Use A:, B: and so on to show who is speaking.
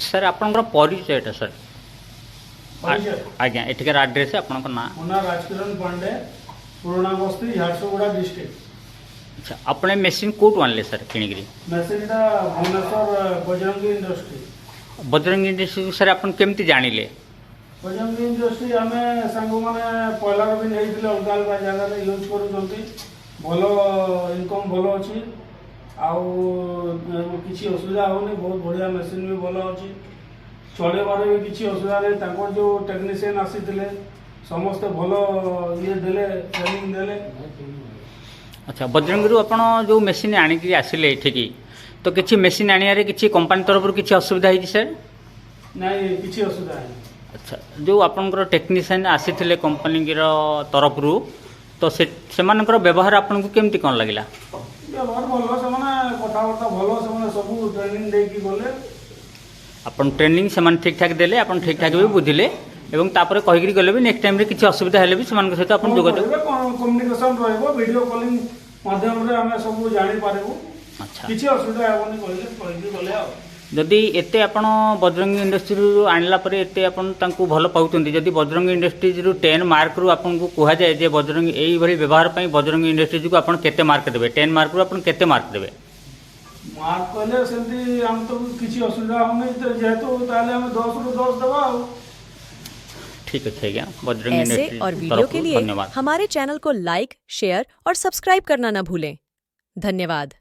A: Sir आपनकर परिचयटा sir
B: परिचय
A: आज्ञा एठिकार एड्रेस आपनकर ना
B: मुना राजकिरण पांडे पुराना बस्ती झारसुगुड़ा डिस्ट्रिक्ट।
A: अच्छा अपने मेसीन कोट आनले सर किणिगिरी
B: मेसीन टा Bhubaneswar Bajrangi industry.
A: Bajrang industry sir आपन केमती जानिले
B: बजरंगी इंडस्ट्री आमे सांग माने पहला भी नहीं अलग अलग जगह यूज करूँ भल इनकम भल अच्छी किसी असुविधा होनी बहुत बढ़िया मेसीन भी भल अच्छी चलेबार भी किसी असुविधा नहीं जो टेक्नीशियन आसी समस्ते भल ये देले ट्रेनिंग देले।
A: अच्छा बजरंगी आपन जो मेसीन आनिकी आसिले एठिकी तो किसी मेसीन आनियारे किसी कंपनी तरफ किसी असुविधा है सर
B: नहीं किसी असुविधा नहीं।
A: अच्छा जो आपनकर टेक्नीशियन आसीथिले कंपनी तरफ रु तो से व्यवहार आपन को केमती कौन लगिला
B: व्यवहार भल से कथबार्ता भल से सब ट्रेनिंग देकी गले
A: आपन ट्रेनिंग से ठीक ठाक देले आपन ठीक ठाक भी बुझिले एवं तापर कहिकरी गले भी नेक्स्ट टाइम रे किसी असुविधा हेले भी समान सहित आपन जोगाजोग
B: कम्युनिकेशन रहइबो वीडियो कॉलिंग माध्यम रे हमें सब जानि पारेबो।
A: अच्छा
B: किसी असुविधा हेबोनी कहिकरी गले आ
A: जदि एते आपण बजरंगी इंडस्ट्री आणला परे एते आपण तांकू भल पाउचंती जदि बजरंगी इंडस्ट्री रु 10 मार्क रु आपण को कुहा जाय जे बजरंगी एई भली व्यवहार पई बजरंगी इंडस्ट्री को आपण केते मार्क देबे 10 मार्क रु आपण केते मार्क देबे
B: मार्क कहले सेंती हम तो किसी असुविधा होनी जेहेतु ताले हम 10 रु 10 देबा।
A: ठीक है क्या बजरंगी
C: ऐसे
A: इंडस्ट्री
C: और वीडियो के लिए
A: धन्यवाद।
C: हमारे चैनल को लाइक, शेयर और सब्सक्राइब करना न भूलें। धन्यवाद।